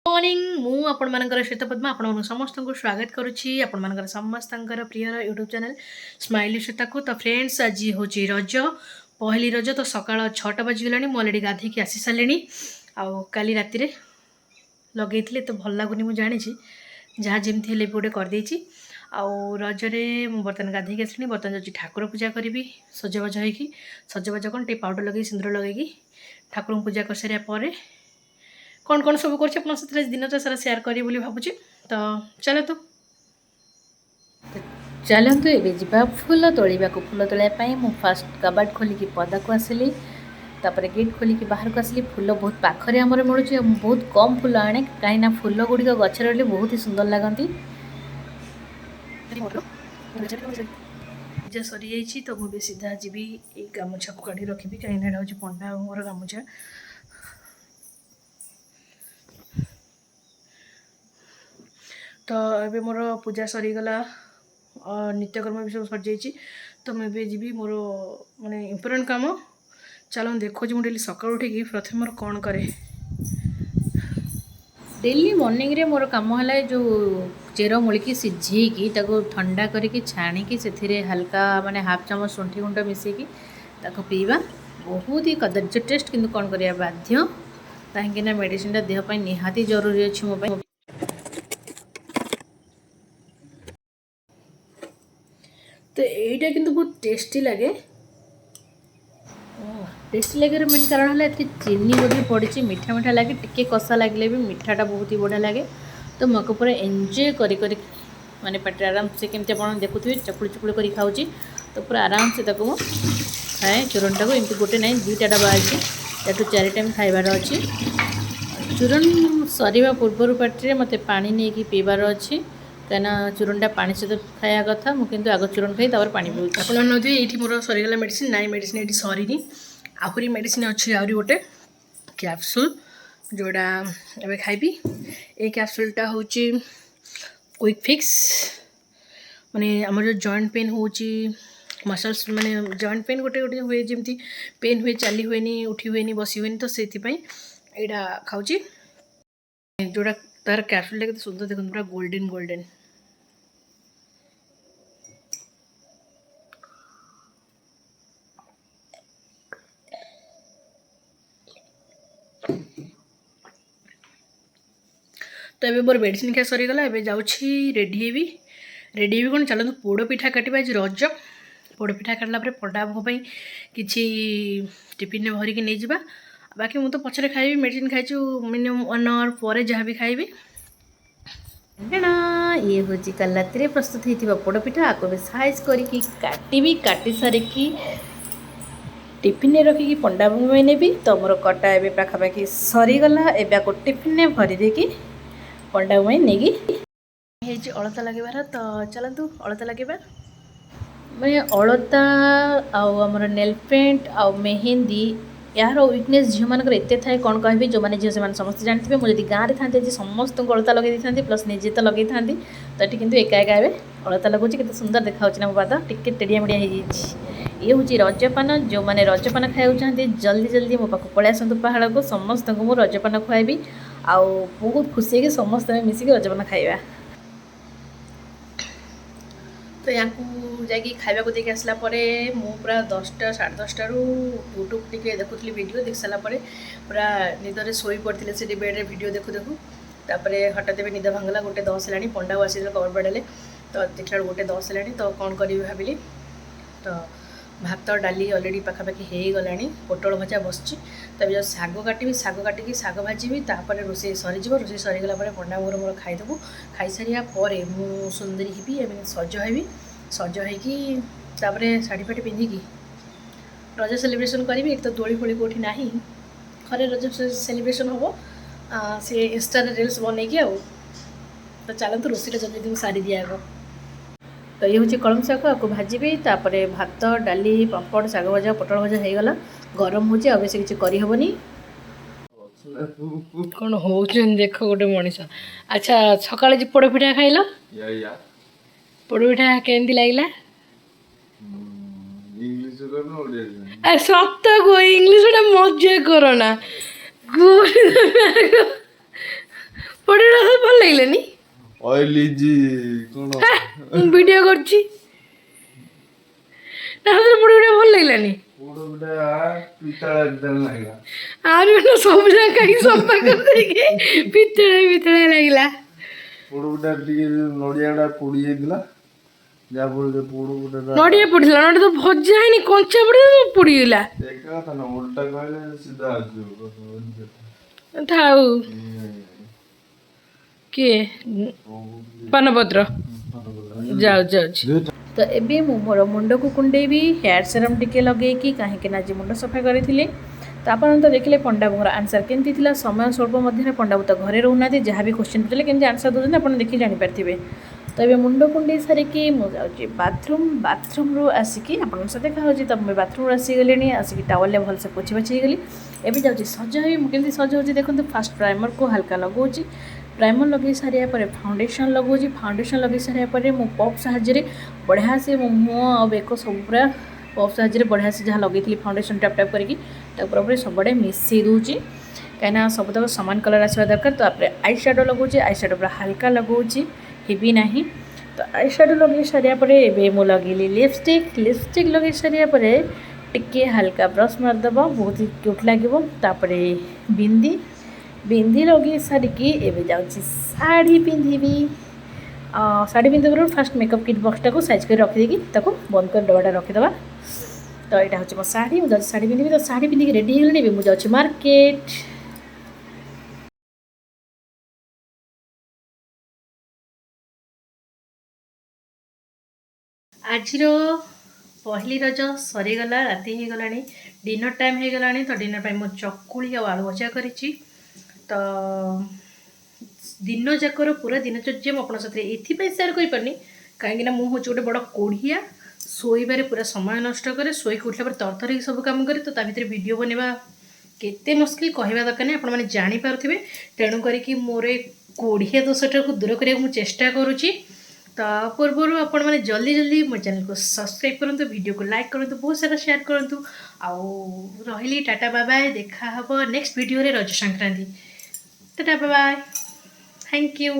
Morning मु आपण मानकर श्वेत पद्मा आपण समस्त को स्वागत करुच्ची आपण मानकर समस्त प्रिय यूट्यूब चैनल स्माइली श्वेता को। तो फ्रेंड्स आज हूँ रज पहली रज तो सकाल 6टा बजीगला मुझे अलरेडी गाधेकी आसी सारे आउ काली राति लगे तो भल लगुनि मुझे जानी जहाँ जमी भी गोटे करदे आउ रजरे मुझे बर्तमान गाधेकी आसनी बर्तमान जाऊँगी ठाकुर पूजा करी सजबाज होगी सजबाज कौन टे पाउडर लगे सिंदूर लगे ठाकुर पूजा कर सारे कौन कौन सब कर दिन सारा सेयार करी भावुँ। तो चलतु चलतु ए जा फूल तोड़ा फूल तोड़ापी मु फास्ट कबाट खोलिकी पदा को आसली तापर गेट खोलिकी बाहर को आसली फूल बहुत पाखरे आमर मिलूँ बहुत कम फूल आने कहीं फूल गुड़िक गच रही बहुत ही सुंदर लगती पूजा सरी जाइए। तो मुझे सीधा जी गामुछा को काढ़ी रखी कहीं हूँ पंडा मोर गामुछा तो ये मोर पूजा सरीगला नित्यकर्म भी सब सरी जाइए। तो मुझे जी मोर माने इम्पोर्टेंट काम चलो देखो मुझे डेली सकाल उठिकी प्रथम मोर कौन करे डेली मॉर्निंग रे मोर काम है जो चेर मूलिकी सिझेकी ठंडा करके छाणिकी से हल्का माने हाफ चामच शुंठी गुंड मिसेकी पीवा बहुत ही कदर्य टेस्ट किंतु कौन करिया बाध्य कहीं मेडिसिन देहपाई निहाती जरूरी अच्छी मो तो यहीटा किंतु बहुत टेस्टी लगे टेस्टी लगे मेन कारण है चीनी बोधे पड़ी मीठा मीठा लगे टिके कषा लगे भी मीठाटा बहुत ही बढ़िया लगे। तो मको पूरा एंजॉय करी माने पेटे आराम से केमती आप देखुए चकुड़ी चकुड़ी कर खाऊँ तो पूरा आराम से खाए चूरणटा को एमती गोटे ना दुईटा डब्बा अच्छी याठू 4 टाइम खाइबार अच्छी चूरण सरीवा पूर्वर पार्टी मत पानी नहीं कि पीबार अच्छी कहीं चूरणटा पानी सहित खाया कथा मुझे आग चूरण खाई पानी पीऊँ आप ये मोर सरीगला मेडिसिन नाई मेडिसिन ये सरीनी आहरी मेडिसिन अच्छी आहरी गोटे कैप्सूल जोड़ा एवं खाइबी ये कैप्सूलटा हूँ क्विक फिक्स माने आम जो जॉइंट पेन हो मसल्स माने जॉइंट पेन गोटे गोटे हुए जमी पेन हुए चली हुए उठी हुए बसी हुए तो से यहाँ खाऊँ जोड़ा तार कैप्सूल लगे सुंदर देखो पूरा गोल्डन गोल्डन तो ये मोर मेडिसिन खा सरीगला एवं जाऊँगी रेडी कौन चलते पोड़ पिठा काटा आज रज पोड़ पिठा काटला पंडा कि टिफिन भरिकी नहीं जावा बाकी मुझे तो पचर खाइबी मेडिसिन खाई मिनिमम 1 आवर पर जहाँ भी खाइबी ये हूँ कल राति प्रस्तुत होता पोड़ पिठा आपको भी साइज करके काटी काटी सारिकी टिफिन रखिकी पंडा नेबी। तो मोर कटा ए पाखापाखि सरीगला एवं टिफिन भरी देकी पंडा नहीं अलता लगे तो चलतु अलता लगे मैं अलता आमर नेल पेंट आ मेहंदी यार वीकनेस झील मानक एत थाए कौन कह जो मैंने झील से समस्त जानते मुझे गाँव में था समस्त को अलता लगे था प्लस निजे तो लगे था तो ये कितु एका एका अलता लगुच के सुंदर देखा ना मो पाद टिके टेढ़िया मेढ़िया ये हूँ रजपान जो मैंने रजपान खाया चाहते जल्दी जल्दी मो पाक पलि आसतु पहाड़ को समस्त को मुझे रजपान खुआबी आउ बहुत खुशी है समस्त मिसिक रजपान खाइबा। तो यहाँ जाकि खावा को देखी आसला मु पूरा 10टा 10:30 यूट्यूब टी देखुली वीडियो देख सारापर पूरा निदरे शोई पड़ते से बेड्रे वीडियो देखु देखु तापर हठात निद भांगला 1:10 है पंडा आसी कवर बड़े तो देखला 1:10 है तो कौन करी भाविली तो भात डाली अलरेडी पाखापाखि हो गला पोटल भजा बसची तब जो शाग काटी शाग काटिकी शाग भाजी तापर रोसे सरीज रोसे सरीगला पंडा मोर मोर खाईदेबू खाई सारा मु सुंदरी हेबी एवं सज हेबी सज होगी शाढ़ी फाटी पिंधिकी रज सेलिब्रेशन करी एक तो दोली फोली कौटी ना घरे रज सेलिब्रेशन हम से इंस्टा रील्स बनईकी आ तो चलते रोषेटा जल्दी जल्दी सारी दिया। तो ये हूँ कलम शाग आपको भाजी तापर भात डाली पापड़ शाग भजा पोटल भजा हो गला गरम हो बेस किसी करहबनी कौन हो देख गोटे मनीष। अच्छा सका पोड़ पिठा खाइल पोड़ पिठा केमती लगला सत को इंग्लीश मजा करना ଲାଗିଲାନି ଅଏଲି ଜି କଣ ମୁଁ ଭିଡ଼ିଓ କରୁଛି ନା ହାତରେ ପୋଡ଼ପିଠା ଭଲ ଲାଗିଲାନି ପୋଡ଼ପିଠା ପିତାଳା ପିତାଳା ଲାଗିଲା ଆହୁରି ମାନେ ସବୁ ଯାକ ଖାଇକି ସଫା କରିଦେଇକି ପିତଳା ଲାଗିଲା ପୋଡ଼ପିଠା ଟିକେ ନଡ଼ିଆଟା ପୋଡ଼ି ଯାଇଥିଲା ଯାହାଫଳରେ ପୋଡ଼ପିଠାଟା ନଡ଼ିଆ ପୋଡ଼ିଥିଲା ନଡ଼ିଆ ତ ଭଜା ହେଇନି କଞ୍ଚା ପୋଡ଼ିଗଲା ଏକା କଥା ନା ଓଲଟା କହିଲେ ସିଧା ଆସିବ ଥାଉ କିଏ ପାନପତ୍ର ଯାଉଛି ତ ଏବେ ମୁଁ ମୋର ମୁଣ୍ଡକୁ କୁଣ୍ଡେଇବି ହେୟାର ସେରମ୍ ଟିକେ ଲଗେଇକି କାହିଁକି ନା ଆଜି ମୁଣ୍ଡ ସଫା କରିଥିଲି ତ ଆପଣ ତ ଦେଖିଲେ ପଣ୍ଡାବାବୁଙ୍କର ଆନ୍ସର୍ କେମିତି ଥିଲା ସମୟ ସ୍ୱଳ୍ପ ମଧ୍ୟରେ ପଣ୍ଡାବାବୁ ତ ଘରେ ରହୁନାହାନ୍ତି ଯାହା ବି କ୍ୱେଶ୍ଚିନ୍ ପଚାରିଲେ କେମିତି ଆନ୍ସର୍ ଦେଉଛନ୍ତି ଆପଣ ଦେଖି ଜାଣିପାରିଥିବେ ତ ଏବେ ମୁଣ୍ଡ କୁଣ୍ଡେଇ ସାରିକି ମୁଁ ଯାଉଛି ବାଥରୁମ୍ରୁ ଆସିକି ଆପଣଙ୍କ ସହିତ ଦେଖା ହେଉଛି ତ ମୁଁ ବାଥରୁମ୍ରୁ ଆସିଗଲିଣି ଆସିକି ଟାୱଲ୍ରେ ଭଲସେ ପୋଛି ପାଛି ହେଇଗଲି ଏବେ ଯାଉଛି ସଜ ହେବି ମୁଁ କେମିତି ସଜ ହେଉଛି ଦେଖନ୍ତୁ ଫାଷ୍ଟ ପ୍ରାଇମର୍କୁ ହାଲକା ଲଗାଉଛି ପ୍ରାଇମର୍ ଲଗାଇ ସାରିବା ପରେ ଫାଉଣ୍ଡେସନ୍ ଲଗାଉଛି ଫାଉଣ୍ଡେସନ୍ ଲଗାଇ ସାରିବା ପରେ ମୁଁ ପପ୍ ସାହାଯ୍ୟରେ ବଢ଼ିଆ ସେ ମୋ ମୁହଁ ଆଉ ବେକ ସବୁ ପୁରା ପପ୍ ସାହାଯ୍ୟରେ ବଢ଼ିଆ ସେ ଯାହା ଲଗାଇଥିଲି ଫାଉଣ୍ଡେସନ୍ ଟାପ୍ ଟାପ୍ କରିକି ତାକୁ ପୁରା ସବୁଆଡ଼େ ମିଶାଇ ଦେଉଛି କାହିଁକିନା ସବୁତକ ସମାନ କଲର୍ ଆସିବା ଦରକାର ତାପରେ ଆଇ ସାଡ଼ୋ ଲଗାଉଛି ଆଇ ସାଡ଼ୋ ପୁରା ହାଲକା ଲଗାଉଛି ହେବି ନାହିଁ ତ ଆଇ ସାଡ଼ୋ ଲଗାଇ ସାରିବା ପରେ ଏବେ ମୁଁ ଲଗାଇଲି ଲିପଷ୍ଟିକ୍ ଲଗାଇ ସାରିବା ପରେ ଟିକେ ହାଲକା ବ୍ରସ୍ ମାରିଦେବ ବହୁତ କ୍ୟୁଟ୍ ଲାଗିବ ତାପରେ ବିନ୍ଦି ଲଗାଇ ସାରିକି ଏବେ ଯାଉଛି ଶାଢ଼ୀ ପିନ୍ଧିବି ଶାଢ଼ୀ ପିନ୍ଧିବା ପୂର୍ବରୁ ଫାଷ୍ଟ ମେକଅପ୍ କିଟ୍ ବକ୍ସଟାକୁ ସାଇଜ୍ କରି ରଖିଦେଇକି ତାକୁ ବନ୍ଦ କରି ଡବାଟା ରଖିଦେବା ତ ଏଇଟା ହେଉଛି ମୋ ଶାଢ଼ୀ ମୁଁ ଯାଉଛି ଶାଢ଼ୀ ପିନ୍ଧିବି ତ ଶାଢ଼ୀ ପିନ୍ଧିକି ରେଡ଼ି ହେଇଗଲିଣି ଏବେ ମୁଁ ଯାଉଛି ମାର୍କେଟ ଆଜିର ପହିଲି ରଜ ସରିଗଲା ରାତି ହେଇଗଲାଣି ଡିନର୍ ଟାଇମ୍ ହେଇଗଲାଣି ତ ଡିନର୍ ପାଇଁ ମୁଁ ଚକୁଳି ଆଉ ଆଳୁ ଭଜା କରିଛି ତ ଦିନ ଯାକର ପୁରା ଦିନଚର୍ଯ୍ୟା ମୁଁ ଆପଣଙ୍କ ସାଥିରେ ଏଥିପାଇଁ ସେୟାର କରିପାରୁନି କାହିଁକିନା ମୁଁ ହେଉଛି ଗୋଟେ ବଡ଼ କୋଢ଼ିଆ ଶୋଇବାରେ ପୁରା ସମୟ ନଷ୍ଟ କରେ ଶୋଇକି ଉଠିଲା ପରେ ତରତର ହେଇକି ସବୁ କାମ କରେ ତ ତା ଭିତରେ ଭିଡ଼ିଓ ବନେଇବା କେତେ ମୁସ୍କିଲ କହିବା ଦରକାର ନାହିଁ ଆପଣମାନେ ଜାଣିପାରୁଥିବେ ତେଣୁ କରିକି ମୋର ଏ କୋଢ଼ିଆ ଦୋଷଟାକୁ ଦୂର କରିବାକୁ ମୁଁ ଚେଷ୍ଟା କରୁଛି ତା ପୂର୍ବରୁ ଆପଣମାନେ ଜଲ୍ଦି ମୋ ଚ୍ୟାନେଲକୁ ସବସ୍କ୍ରାଇବ୍ କରନ୍ତୁ ଭିଡ଼ିଓକୁ ଲାଇକ୍ କରନ୍ତୁ ବହୁତ ସାରା ସେୟାର କରନ୍ତୁ ଆଉ ରହିଲି ଟାଟା ବାଏ ବାଏ ଦେଖା ହେବ ନେକ୍ସଟ ଭିଡ଼ିଓରେ Raja Sankranti tata bye bye thank you